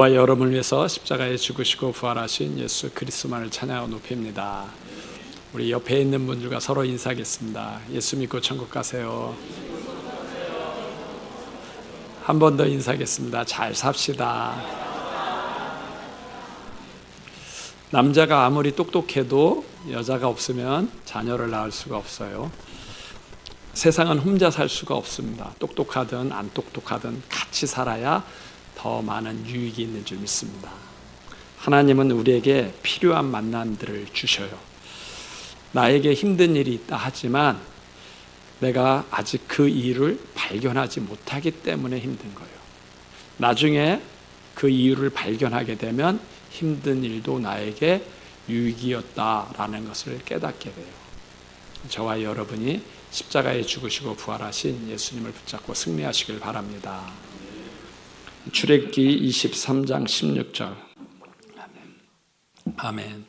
와 여러분을 위해서 십자가에 죽으시고 부활하신 예수 그리스도만을 찬양하고 높입니다. 우리 옆에 있는 분들과 서로 인사하겠습니다. 예수 믿고 천국 가세요. 한 번 더 인사하겠습니다. 잘 삽시다. 남자가 아무리 똑똑해도 여자가 없으면 자녀를 낳을 수가 없어요. 세상은 혼자 살 수가 없습니다. 똑똑하든 안 똑똑하든 같이 살아야 더 많은 유익이 있는 줄 믿습니다. 하나님은 우리에게 필요한 만남들을 주셔요. 나에게 힘든 일이 있다 하지만 내가 아직 그 이유를 발견하지 못하기 때문에 힘든 거예요. 나중에 그 이유를 발견하게 되면 힘든 일도 나에게 유익이었다라는 것을 깨닫게 돼요. 저와 여러분이 십자가에 죽으시고 부활하신 예수님을 붙잡고 승리하시길 바랍니다. 출애굽기 23장 16절. 아멘.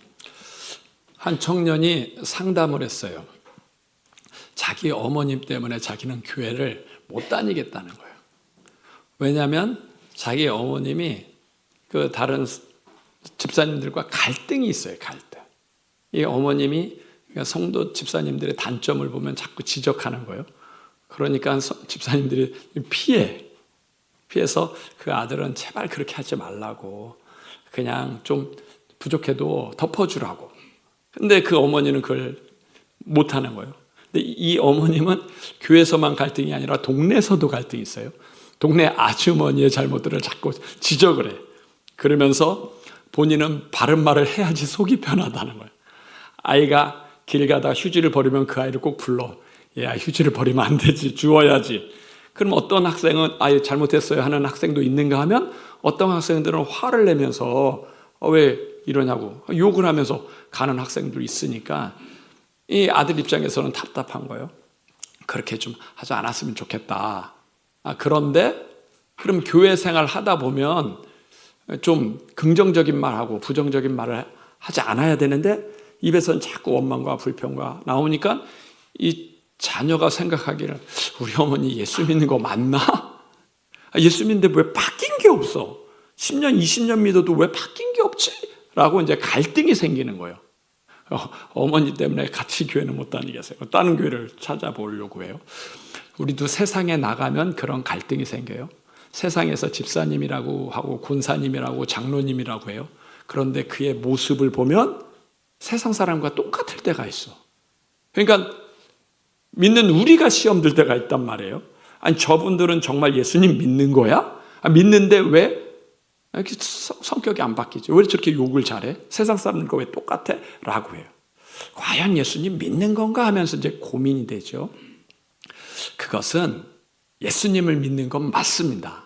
한 청년이 상담을 했어요. 자기 어머님 때문에 자기는 교회를 못 다니겠다는 거예요. 왜냐하면 자기 어머님이 그 다른 집사님들과 갈등이 있어요. 갈등. 이 어머님이 성도 집사님들의 단점을 보면 자꾸 지적하는 거예요. 그러니까 집사님들이 피해서 그 아들은 제발 그렇게 하지 말라고, 그냥 좀 부족해도 덮어주라고. 근데 그 어머니는 그걸 못하는 거예요. 근데 이 어머님은 교회에서만 갈등이 아니라 동네에서도 갈등이 있어요. 동네 아주머니의 잘못들을 자꾸 지적을 해. 그러면서 본인은 바른 말을 해야지 속이 편하다는 거예요. 아이가 길 가다 휴지를 버리면 그 아이를 꼭 불러. 얘야, 휴지를 버리면 안 되지, 주워야지. 그럼 어떤 학생은 아예 잘못했어요 하는 학생도 있는가 하면, 어떤 학생들은 화를 내면서 왜 이러냐고 욕을 하면서 가는 학생도 있으니까 이 아들 입장에서는 답답한 거예요. 그렇게 좀 하지 않았으면 좋겠다. 그런데 그럼 교회 생활 하다 보면 좀 긍정적인 말하고 부정적인 말을 하지 않아야 되는데 입에서는 자꾸 원망과 불평과 나오니까 이 자녀가 생각하기를 우리 어머니 예수 믿는 거 맞나? 예수 믿는데 왜 바뀐 게 없어? 10년, 20년 믿어도 왜 바뀐 게 없지? 라고 이제 갈등이 생기는 거예요. 어머니 때문에 같이 교회는 못 다니겠어요. 다른 교회를 찾아보려고 해요. 우리도 세상에 나가면 그런 갈등이 생겨요. 세상에서 집사님이라고 하고 권사님이라고 장로님이라고 해요. 그런데 그의 모습을 보면 세상 사람과 똑같을 때가 있어. 그러니까 믿는 우리가 시험 들 때가 있단 말이에요. 아니, 저분들은 정말 예수님 믿는 거야? 믿는데 왜 이렇게 성격이 안 바뀌지? 왜 저렇게 욕을 잘해? 세상 사람들과 왜 똑같아? 라고 해요. 과연 예수님 믿는 건가 하면서 이제 고민이 되죠. 그것은 예수님을 믿는 건 맞습니다.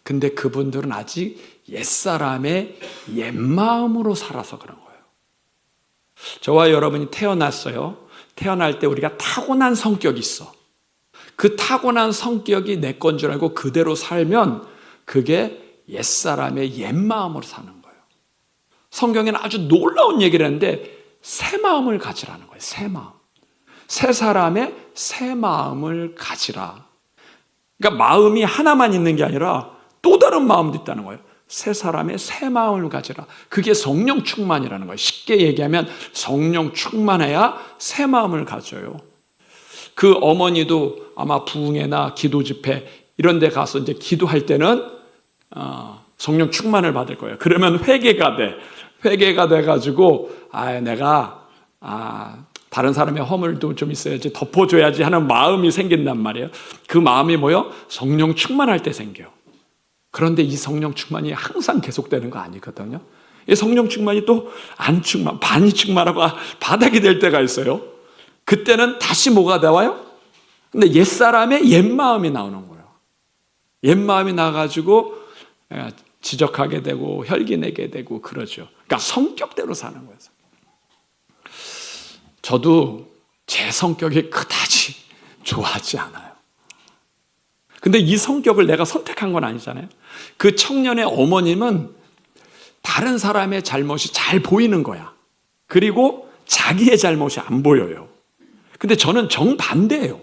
근데 그분들은 아직 옛사람의 옛마음으로 살아서 그런 거예요. 저와 여러분이 태어났어요. 태어날 때 우리가 타고난 성격이 있어. 그 타고난 성격이 내 건 줄 알고 그대로 살면 그게 옛사람의 옛마음으로 사는 거예요. 성경에는 아주 놀라운 얘기를 했는데 새 마음을 가지라는 거예요. 새 마음. 새 사람의 새 마음을 가지라. 그러니까 마음이 하나만 있는 게 아니라 또 다른 마음도 있다는 거예요. 새 사람의 새 마음을 가지라. 그게 성령 충만이라는 거예요. 쉽게 얘기하면 성령 충만해야 새 마음을 가져요. 그 어머니도 아마 부흥회나 기도 집회 이런 데 가서 이제 기도할 때는 성령 충만을 받을 거예요. 그러면 회개가 돼. 회개가 돼가지고 내가 다른 사람의 허물도 좀 있어야지, 덮어줘야지 하는 마음이 생긴단 말이에요. 그 마음이 뭐예요? 성령 충만할 때 생겨요. 그런데 이 성령 충만이 항상 계속되는 거 아니거든요. 이 성령 충만이 또 안 충만, 반이 충만하고 바닥이 될 때가 있어요. 그때는 다시 뭐가 나와요? 근데 옛사람의 옛마음이 나오는 거예요. 옛마음이 나가지고 지적하게 되고 혈기내게 되고 그러죠. 그러니까 성격대로 사는 거예요. 저도 제 성격이 그다지 좋아하지 않아요. 근데 이 성격을 내가 선택한 건 아니잖아요. 그 청년의 어머님은 다른 사람의 잘못이 잘 보이는 거야. 그리고 자기의 잘못이 안 보여요. 근데 저는 정반대예요.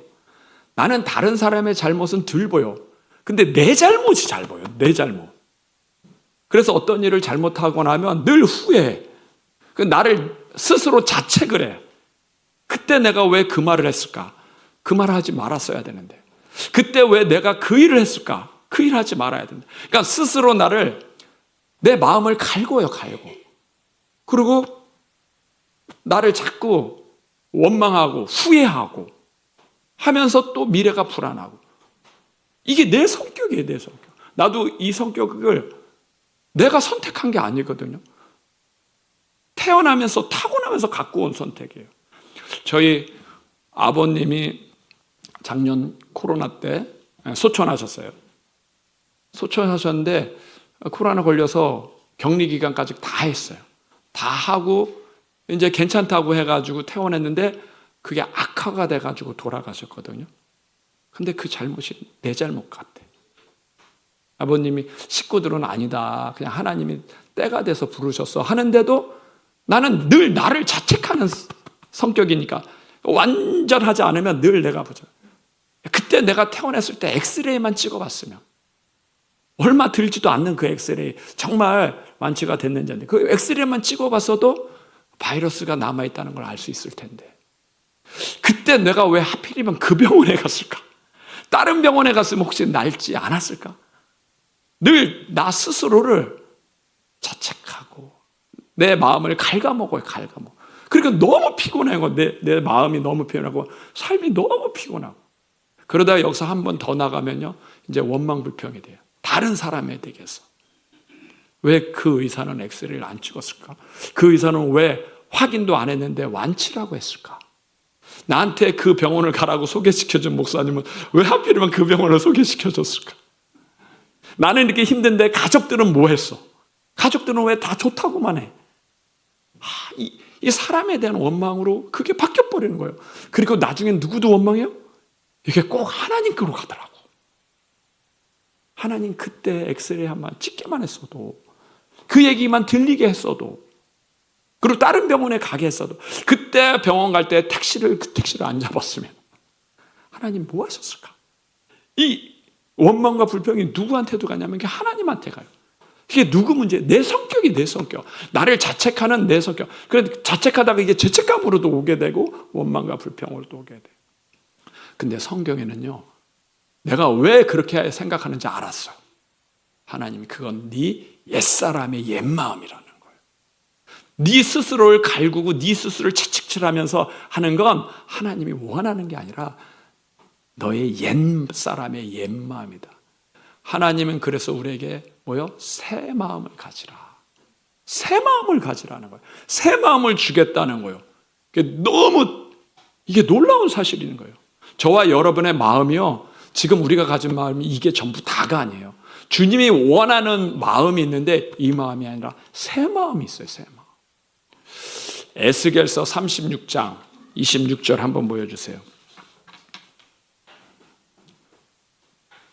나는 다른 사람의 잘못은 덜 보여. 근데 내 잘못이 잘 보여. 내 잘못. 그래서 어떤 일을 잘못하고 나면 늘 후회해. 나를 스스로 자책을 해. 그때 내가 왜 그 말을 했을까? 그 말을 하지 말았어야 되는데. 그때 왜 내가 그 일을 했을까? 그 일을 하지 말아야 된다. 그러니까 스스로 내 마음을 갈고요, 갈고. 그리고 나를 자꾸 원망하고 후회하고 하면서 또 미래가 불안하고. 이게 내 성격이에요, 내 성격. 나도 이 성격을 내가 선택한 게 아니거든요. 태어나면서 타고나면서 갖고 온 선택이에요. 저희 아버님이 작년 코로나 때 소천하셨어요. 소천하셨는데 코로나 걸려서 격리 기간까지 다 했어요. 다 하고 이제 괜찮다고 해가지고 퇴원했는데 그게 악화가 돼가지고 돌아가셨거든요. 근데 그 잘못이 내 잘못 같아. 아버님이 식구들은 아니다. 그냥 하나님이 때가 돼서 부르셨어 하는데도 나는 늘 나를 자책하는 성격이니까 완전하지 않으면 늘 내가 보자. 그때 내가 퇴원했을 때 엑스레이만 찍어봤으면 얼마 들지도 않는 그 엑스레이 정말 완치가 됐는지 그 엑스레이만 찍어봤어도 바이러스가 남아있다는 걸 알 수 있을 텐데 그때 내가 왜 하필이면 그 병원에 갔을까? 다른 병원에 갔으면 혹시 낫지 않았을까? 늘 나 스스로를 자책하고 내 마음을 갉아먹어요, 갉아먹어. 그러니까 너무 피곤해요. 내 마음이 너무 피곤하고 삶이 너무 피곤하고 그러다가 여기서 한 번 더 나가면요 이제 원망불평이 돼요. 다른 사람에 대해서 왜 그 의사는 엑스레이를 안 찍었을까? 그 의사는 왜 확인도 안 했는데 완치라고 했을까? 나한테 그 병원을 가라고 소개시켜준 목사님은 왜 하필이면 그 병원을 소개시켜줬을까? 나는 이렇게 힘든데 가족들은 뭐 했어? 가족들은 왜 다 좋다고만 해? 이 사람에 대한 원망으로 그게 바뀌어버리는 거예요. 그리고 나중에 누구도 원망해요? 이게 꼭 하나님께로 가더라고. 하나님 그때 엑스레이 한번 찍기만 했어도 그 얘기만 들리게 했어도 그리고 다른 병원에 가게 했어도 그때 병원 갈 때 그 택시를 안 잡았으면 하나님 뭐 하셨을까? 이 원망과 불평이 누구한테도 가냐면 이게 하나님한테 가요. 이게 누구 문제? 내 성격이 내 성격. 나를 자책하는 내 성격. 그런데 자책하다가 이게 죄책감으로도 오게 되고 원망과 불평으로도 오게 돼요. 근데 성경에는요. 내가 왜 그렇게 생각하는지 알았어. 하나님이 그건 네 옛사람의 옛마음이라는 거예요. 네 스스로를 갈구고 네 스스로를 채찍질하면서 하는 건 하나님이 원하는 게 아니라 너의 옛사람의 옛마음이다. 하나님은 그래서 우리에게 뭐요? 새 마음을 가지라. 새 마음을 가지라는 거예요. 새 마음을 주겠다는 거예요. 이게 놀라운 사실인 거예요. 저와 여러분의 마음이요. 지금 우리가 가진 마음이 이게 전부 다가 아니에요. 주님이 원하는 마음이 있는데 이 마음이 아니라 새 마음이 있어요. 새 마음. 에스겔서 36장 26절 한번 보여주세요.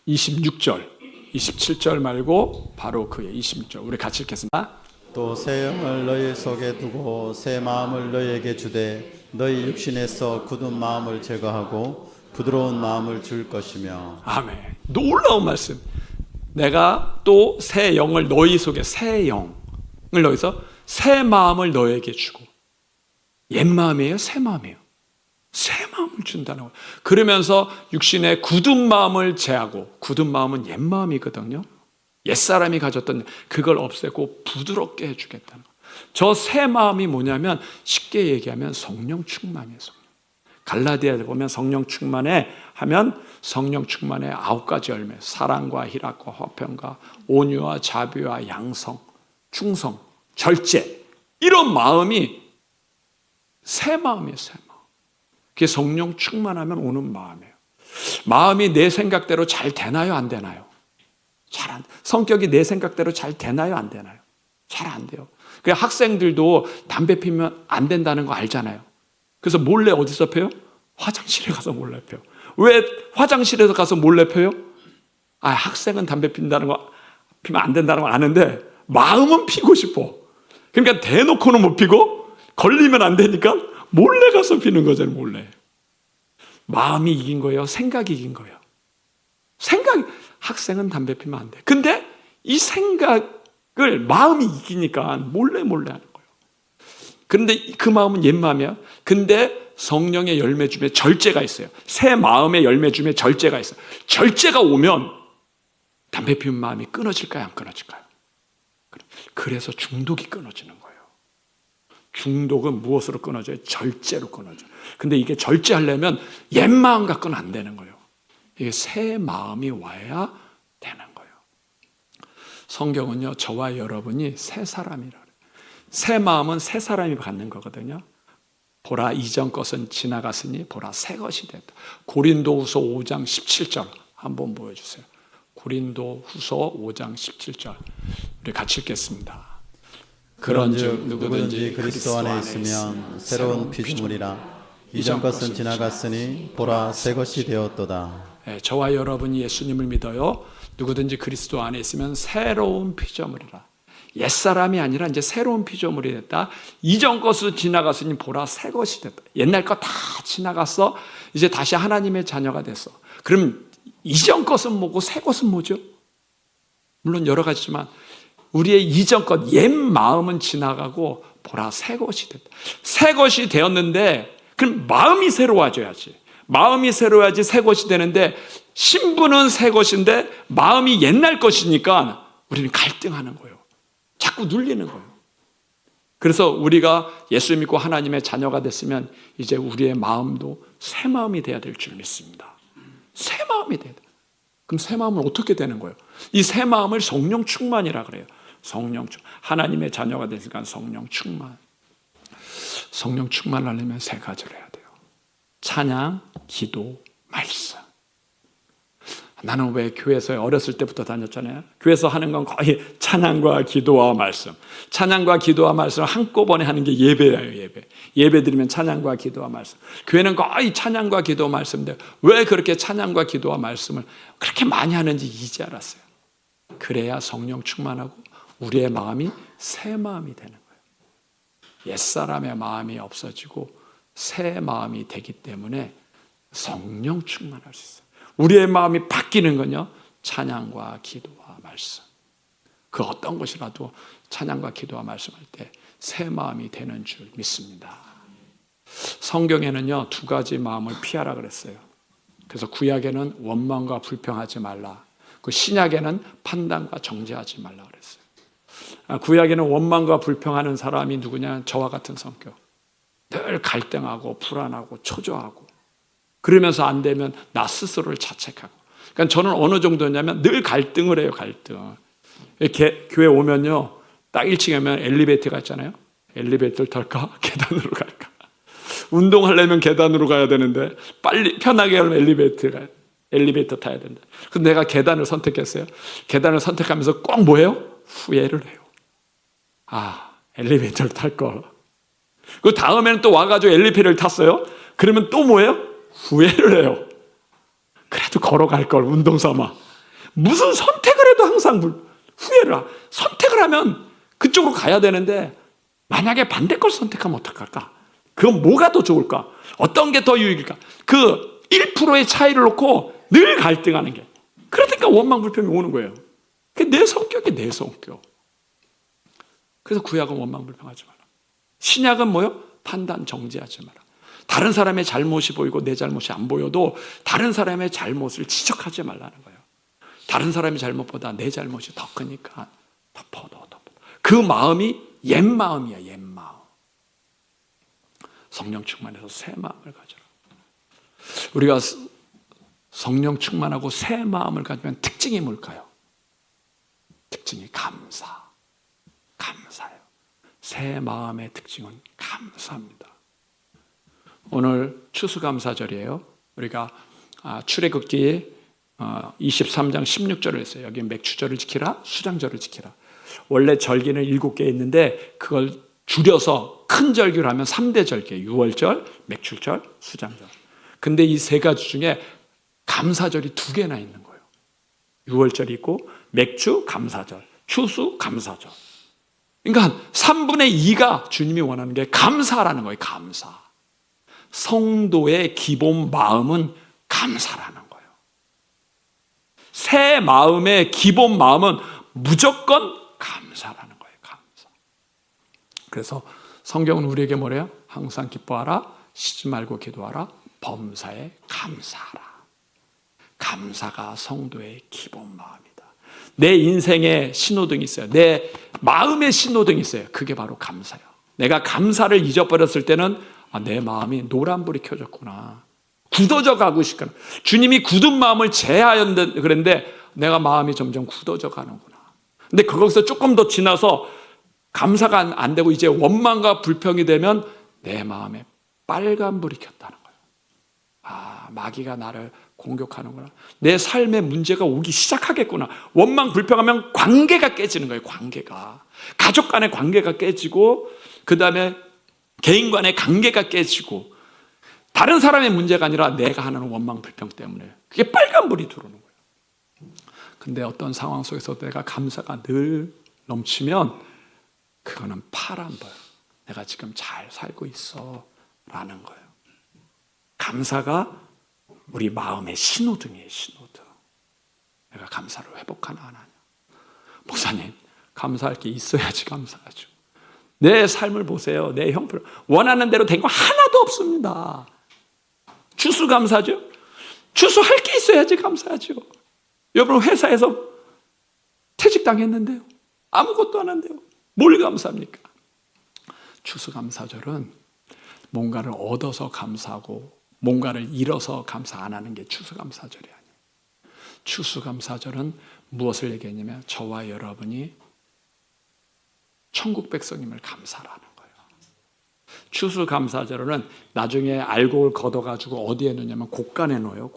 26절 27절 말고 바로 그의 26절 우리 같이 읽겠습니다. 또 새 영을 너희 속에 두고 새 마음을 너희에게 주되 너희 육신에서 굳은 마음을 제거하고 부드러운 마음을 줄 것이며. 아멘. 놀라운 말씀. 내가 또 새 영을 너희 속에 새 영을 너희서 새 마음을 너희에게 주고 옛 마음이에요? 새 마음이에요? 새 마음을 준다는 거예요. 그러면서 육신의 굳은 마음을 제하고 굳은 마음은 옛 마음이거든요. 옛사람이 가졌던 그걸 없애고 부드럽게 해주겠다는 거예요. 저 새 마음이 뭐냐면 쉽게 얘기하면 성령 충만이에요. 갈라디아에 보면 성령 충만에 하면 성령 충만의 9가지 열매 사랑과 희락과 화평과 온유와 자비와 양성, 충성, 절제 이런 마음이 새 마음이에요. 새 마음. 그게 성령 충만하면 오는 마음이에요. 마음이 내 생각대로 잘 되나요? 안 되나요? 성격이 내 생각대로 잘 되나요? 안 되나요? 잘 안 돼요. 그 학생들도 담배 피면 안 된다는 거 알잖아요. 그래서 몰래 어디서 펴요? 화장실에 가서 몰래 펴요. 왜 화장실에서 가서 몰래 펴요? 학생은 담배 피면 안 된다는 걸 아는데 마음은 피고 싶어. 그러니까 대놓고는 못 피고 걸리면 안 되니까 몰래 가서 피는 거잖아요. 몰래. 마음이 이긴 거예요? 생각이 이긴 거예요? 학생은 담배 피면 안 돼. 근데 이 생각이 그걸 마음이 이기니까 몰래 하는 거예요. 그런데 그 마음은 옛 마음이야. 근데 성령의 열매 중에 절제가 있어요. 새 마음의 열매 중에 절제가 있어요. 절제가 오면 담배 피우는 마음이 끊어질까요? 안 끊어질까요? 그래서 중독이 끊어지는 거예요. 중독은 무엇으로 끊어져요? 절제로 끊어져요. 근데 이게 절제하려면 옛 마음 갖고는 안 되는 거예요. 이게 새 마음이 와야 되는 거예요. 성경은요, 저와 여러분이 새 사람이라 그래요. 새 마음은 새 사람이 갖는 거거든요. 보라, 이전 것은 지나갔으니 보라, 새 것이 됐다. 고린도후서 5장 17절 한번 보여주세요. 고린도후서 5장 17절 우리 같이 읽겠습니다. 그런즉 누구든지 그리스도 안에 있으면 새로운 피조물이라. 이전 것은 지나갔으니 보라, 새 것이 되었도다. 네, 저와 여러분이 예수님을 믿어요. 누구든지 그리스도 안에 있으면 새로운 피조물이라. 옛사람이 아니라 이제 새로운 피조물이 됐다. 이전 것은 지나갔으니 보라, 새 것이 됐다. 옛날 거 다 지나갔어. 이제 다시 하나님의 자녀가 됐어. 그럼 이전 것은 뭐고 새 것은 뭐죠? 물론 여러 가지지만 우리의 이전 것, 옛 마음은 지나가고 보라, 새 것이 됐다. 새 것이 되었는데 그럼 마음이 새로워져야지. 마음이 새로워야지 새 것이 되는데 신분은 새 것인데 마음이 옛날 것이니까 우리는 갈등하는 거예요. 자꾸 눌리는 거예요. 그래서 우리가 예수 믿고 하나님의 자녀가 됐으면 이제 우리의 마음도 새 마음이 돼야 될 줄 믿습니다. 새 마음이 돼야 돼. 그럼 새 마음은 어떻게 되는 거예요? 이 새 마음을 성령 충만이라 그래요. 성령 충만. 하나님의 자녀가 됐으니까 성령 충만. 성령 충만을 하려면 세 가지를 해야 돼요. 찬양, 기도, 말씀. 나는 왜 교회에서 어렸을 때부터 다녔잖아요. 교회에서 하는 건 거의 찬양과 기도와 말씀. 찬양과 기도와 말씀을 한꺼번에 하는 게 예배예요. 예배 드리면 찬양과 기도와 말씀. 교회는 거의 찬양과 기도와 말씀인데 왜 그렇게 찬양과 기도와 말씀을 그렇게 많이 하는지 이제 알았어요. 그래야 성령 충만하고 우리의 마음이 새 마음이 되는 거예요. 옛사람의 마음이 없어지고 새 마음이 되기 때문에 성령 충만할 수 있어요. 우리의 마음이 바뀌는 건요, 찬양과 기도와 말씀. 그 어떤 것이라도 찬양과 기도와 말씀할 때 새 마음이 되는 줄 믿습니다. 성경에는요, 두 가지 마음을 피하라 그랬어요. 그래서 구약에는 원망과 불평하지 말라. 그 신약에는 판단과 정죄하지 말라 그랬어요. 구약에는 원망과 불평하는 사람이 누구냐? 저와 같은 성격. 늘 갈등하고 불안하고 초조하고 그러면서 안 되면 나 스스로를 자책하고. 그러니까 저는 어느 정도냐면 늘 갈등을 해요. 갈등. 이렇게 교회 오면요, 딱 1층에 오면 엘리베이터가 있잖아요. 엘리베이터를 탈까? 계단으로 갈까? 운동하려면 계단으로 가야 되는데 빨리 편하게 하려면 엘리베이터 타야 된다. 근데 내가 계단을 선택했어요. 계단을 선택하면서 꼭 뭐예요? 후회를 해요. 아, 엘리베이터를 탈 걸. 그 다음에는 또 와가지고 엘리베이터를 탔어요. 그러면 또 뭐예요? 후회를 해요. 그래도 걸어갈 걸, 운동 삼아. 무슨 선택을 해도 항상 후회를 하. 선택을 하면 그쪽으로 가야 되는데 만약에 반대 걸 선택하면 어떡할까? 그건 뭐가 더 좋을까? 어떤 게 더 유익일까? 그 1%의 차이를 놓고 늘 갈등하는 게. 그러니까 원망 불평이 오는 거예요. 그게 내 성격이 내 성격. 그래서 구약은 원망 불평하지 마라. 신약은 뭐요? 판단 정죄하지 마라. 다른 사람의 잘못이 보이고 내 잘못이 안 보여도 다른 사람의 잘못을 지적하지 말라는 거예요. 다른 사람의 잘못보다 내 잘못이 더 크니까 덮어. 그 마음이 옛 마음이야, 옛 마음. 성령 충만해서 새 마음을 가져라. 우리가 성령 충만하고 새 마음을 가지면 특징이 뭘까요? 특징이 감사예요. 새 마음의 특징은 감사입니다. 오늘 추수감사절이에요. 우리가 출애굽기 23장 16절을 했어요. 여기 맥추절을 지키라, 수장절을 지키라. 원래 절기는 7개 있는데 그걸 줄여서 큰 절기로 하면 3대 절기, 유월절, 맥추절, 수장절. 근데 이 세 가지 중에 감사절이 2개나 있는 거예요. 유월절이 있고 맥추, 감사절, 추수, 감사절. 그러니까 3분의 2가 주님이 원하는 게 감사라는 거예요. 감사. 성도의 기본 마음은 감사라는 거예요. 새 마음의 기본 마음은 무조건 감사라는 거예요. 감사. 그래서 성경은 우리에게 뭐래요? 항상 기뻐하라, 쉬지 말고 기도하라, 범사에 감사하라. 감사가 성도의 기본 마음이다. 내 인생에 신호등이 있어요. 내 마음의 신호등이 있어요. 그게 바로 감사예요. 내가 감사를 잊어버렸을 때는 내 마음이 노란불이 켜졌구나. 굳어져 가고 싶구나. 주님이 굳은 마음을 제하였는데 그랬는데 내가 마음이 점점 굳어져 가는구나. 근데 거기서 조금 더 지나서 감사가 안 되고 이제 원망과 불평이 되면 내 마음에 빨간불이 켰다는 거예요. 마귀가 나를 공격하는구나. 내 삶에 문제가 오기 시작하겠구나. 원망, 불평하면 관계가 깨지는 거예요. 관계가. 가족 간의 관계가 깨지고 그 다음에 개인 간의 관계가 깨지고 다른 사람의 문제가 아니라 내가 하는 원망, 불평 때문에 그게 빨간불이 들어오는 거예요. 근데 어떤 상황 속에서 내가 감사가 늘 넘치면 그거는 파란불. 내가 지금 잘 살고 있어 라는 거예요. 감사가 우리 마음의 신호등이에요. 신호등. 내가 감사를 회복하나 안 하냐. 목사님, 감사할 게 있어야지 감사하죠. 내 삶을 보세요. 내 형편 원하는 대로 된 거 하나도 없습니다. 추수감사죠. 추수할 게 있어야지 감사하죠. 여러분 회사에서 퇴직당했는데요. 아무것도 안 한대요. 뭘 감사합니까? 추수감사절은 뭔가를 얻어서 감사하고 뭔가를 잃어서 감사 안 하는 게 추수감사절이 아니에요. 추수감사절은 무엇을 얘기하냐면 저와 여러분이 천국 백성임을 감사라는 거예요. 추수감사절은 나중에 알곡을 걷어가지고 어디에 넣냐면 곡간에 넣어요.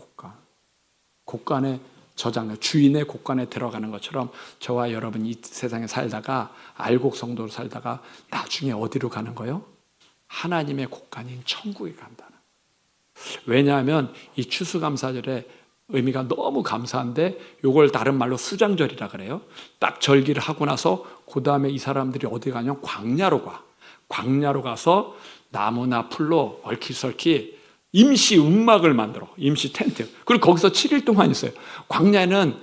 곡간에 저장해요. 주인의 곡간에 들어가는 것처럼 저와 여러분이 이 세상에 살다가 알곡 성도로 살다가 나중에 어디로 가는 거예요? 하나님의 곡간인 천국에 간다는 거예요. 왜냐하면 이 추수감사절의 의미가 너무 감사한데 이걸 다른 말로 수장절이라 그래요. 딱 절기를 하고 나서 그 다음에 이 사람들이 어디 가냐면 광야로 가. 광야로 가서 나무나 풀로 얼키설키 임시 움막을 만들어. 임시 텐트. 그리고 거기서 7일 동안 있어요. 광야에는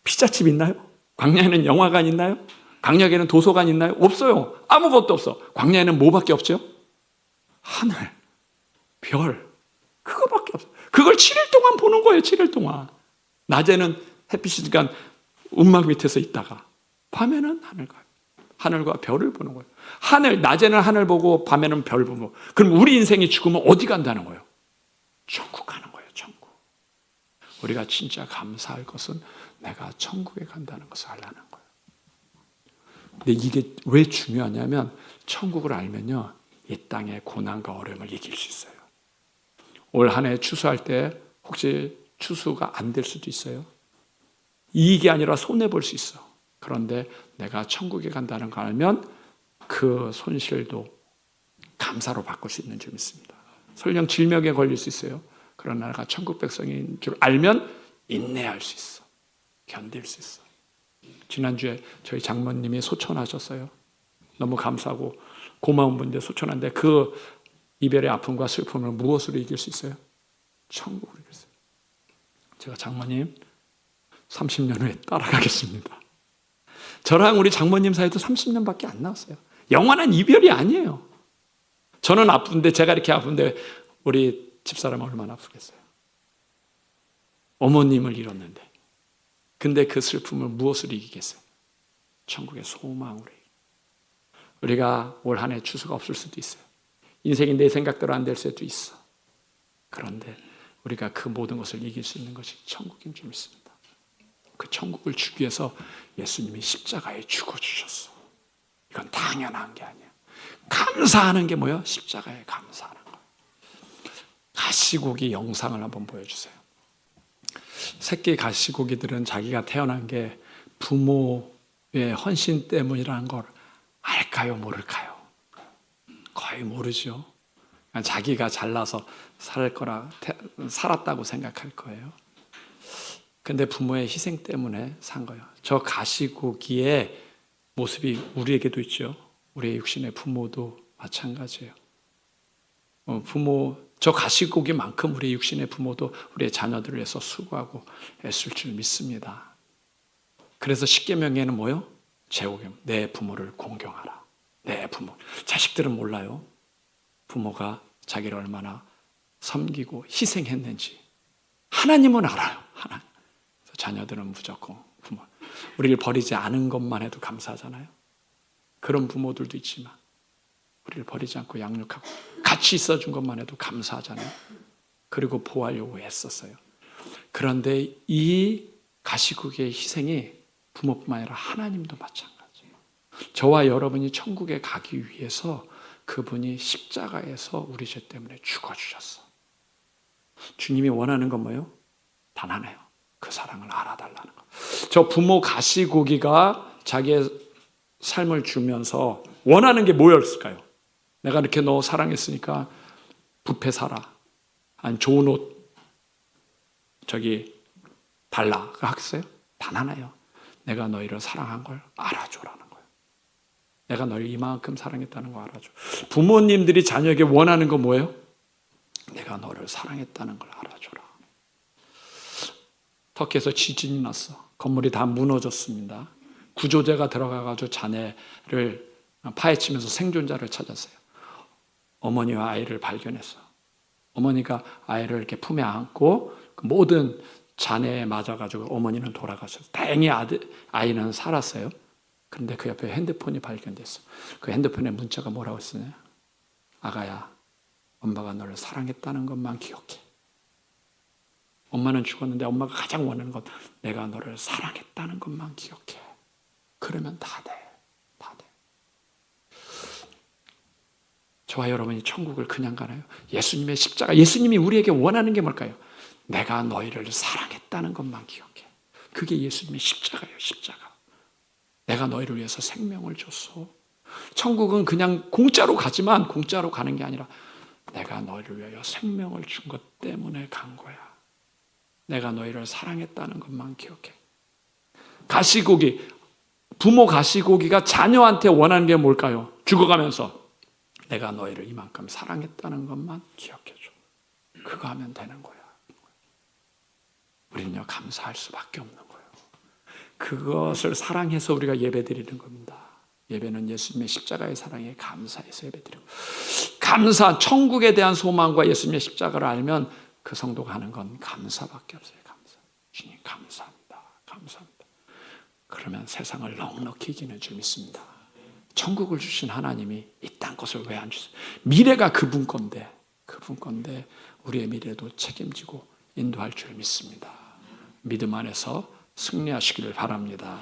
피자집 있나요? 광야에는 영화관 있나요? 광야에는 도서관 있나요? 없어요. 아무것도 없어. 광야에는 뭐밖에 없죠? 하늘, 별, 그거밖에 없어. 그걸 7일 동안 보는 거예요. 7일 동안. 낮에는 햇빛이니까 움막 밑에서 있다가 밤에는 하늘과 별을 보는 거예요. 낮에는 하늘 보고 밤에는 별 보고. 그럼 우리 인생이 죽으면 어디 간다는 거예요? 천국 가는 거예요. 천국. 우리가 진짜 감사할 것은 내가 천국에 간다는 것을 알라는 거예요. 근데 이게 왜 중요하냐면 천국을 알면요, 이 땅의 고난과 어려움을 이길 수 있어요. 올 한 해 추수할 때 혹시 추수가 안 될 수도 있어요. 이익이 아니라 손해볼 수 있어. 그런데 내가 천국에 간다는 걸 알면 그 손실도 감사로 바꿀 수 있는 점이 있습니다. 설령 질병에 걸릴 수 있어요. 그러나 내가 천국 백성인 줄 알면 인내할 수 있어. 견딜 수 있어. 지난주에 저희 장모님이 소천하셨어요. 너무 감사하고 고마운 분인데 소천한데 그 이별의 아픔과 슬픔을 무엇으로 이길 수 있어요? 천국으로 이길 수 있어요. 제가 장모님 30년 후에 따라가겠습니다. 저랑 우리 장모님 사이도 30년밖에 안 나왔어요. 영원한 이별이 아니에요. 저는 아픈데, 제가 이렇게 아픈데 우리 집사람은 얼마나 아프겠어요. 어머님을 잃었는데. 근데 그 슬픔을 무엇으로 이기겠어요? 천국의 소망으로. 우리가 올 한 해 추수가 없을 수도 있어요. 인생이 내 생각대로 안 될 수도 있어. 그런데 우리가 그 모든 것을 이길 수 있는 것이 천국인 줄 믿습니다. 그 천국을 주기 위해서 예수님이 십자가에 죽어주셨어. 이건 당연한 게 아니야. 감사하는 게 뭐예요? 십자가에 감사하는 거예요. 가시고기 영상을 한번 보여주세요. 새끼 가시고기들은 자기가 태어난 게 부모의 헌신 때문이라는 걸 알까요? 모를까요? 거의 모르죠. 자기가 잘나서 살았다고 생각할 거예요. 근데 부모의 희생 때문에 산 거예요. 저 가시고기의 모습이 우리에게도 있죠. 우리의 육신의 부모도 마찬가지예요. 저 가시고기만큼 우리의 육신의 부모도 우리의 자녀들을 위해서 수고하고 애쓸 줄 믿습니다. 그래서 십계명에는 뭐요? 제옥임, 내 부모를 공경하라. 내 부모. 자식들은 몰라요. 부모가 자기를 얼마나 섬기고 희생했는지. 하나님은 알아요. 하나님. 그래서 자녀들은 무조건 부모. 우리를 버리지 않은 것만 해도 감사하잖아요. 그런 부모들도 있지만 우리를 버리지 않고 양육하고 같이 있어준 것만 해도 감사하잖아요. 그리고 보호하려고 애썼어요. 그런데 이 가시국의 희생이 부모뿐만 아니라 하나님도 마찬가지예요. 저와 여러분이 천국에 가기 위해서 그분이 십자가에서 우리 죄 때문에 죽어주셨어. 주님이 원하는 건 뭐예요? 단 하나예요. 그 사랑을 알아달라는 거. 저 부모 가시고기가 자기의 삶을 주면서 원하는 게 뭐였을까요? 내가 이렇게 너 사랑했으니까 뷔페 사라. 아니 좋은 옷 저기 달라. 그거 하겠어요? 단 하나예요. 내가 너희를 사랑한 걸 알아줘라는 거예요. 내가 너를 이만큼 사랑했다는 거 알아줘. 부모님들이 자녀에게 원하는 건 뭐예요? 내가 너를 사랑했다는 걸 알아줘라. 터키에서 지진이 났어. 건물이 다 무너졌습니다. 구조대가 들어가가지고 자네를 파헤치면서 생존자를 찾았어요. 어머니와 아이를 발견했어. 어머니가 아이를 이렇게 품에 안고 모든 잔해에 맞아가지고 어머니는 돌아가셨어요. 다행히 아이는 살았어요. 그런데 그 옆에 핸드폰이 발견됐어. 그 핸드폰에 문자가 뭐라고 쓰냐? 아가야, 엄마가 너를 사랑했다는 것만 기억해. 엄마는 죽었는데 엄마가 가장 원하는 건 내가 너를 사랑했다는 것만 기억해. 그러면 다 돼. 다 돼. 저와 여러분이 천국을 그냥 가나요? 예수님의 십자가, 예수님이 우리에게 원하는 게 뭘까요? 내가 너희를 사랑했다는 것만 기억해. 그게 예수님의 십자가예요, 십자가. 내가 너희를 위해서 생명을 줬어. 천국은 그냥 공짜로 가지만 공짜로 가는 게 아니라 내가 너희를 위하여 생명을 준 것 때문에 간 거야. 내가 너희를 사랑했다는 것만 기억해. 가시고기, 부모 가시고기가 자녀한테 원하는 게 뭘까요? 죽어가면서 내가 너희를 이만큼 사랑했다는 것만 기억해줘. 그거 하면 되는 거야. 우리는요, 감사할 수밖에 없는 거예요. 그것을 사랑해서 우리가 예배드리는 겁니다. 예배는 예수님의 십자가의 사랑에 감사해서 예배드리고, 감사, 천국에 대한 소망과 예수님의 십자가를 알면 그 성도가 하는 건 감사밖에 없어요. 감사. 주님 감사합니다. 감사합니다. 그러면 세상을 넉넉히 이기는 줄 믿습니다. 천국을 주신 하나님이 이 땅 것을 왜 안 주세요? 미래가 그분 건데 우리의 미래도 책임지고 인도할 줄 믿습니다. 믿음 안에서 승리하시기를 바랍니다.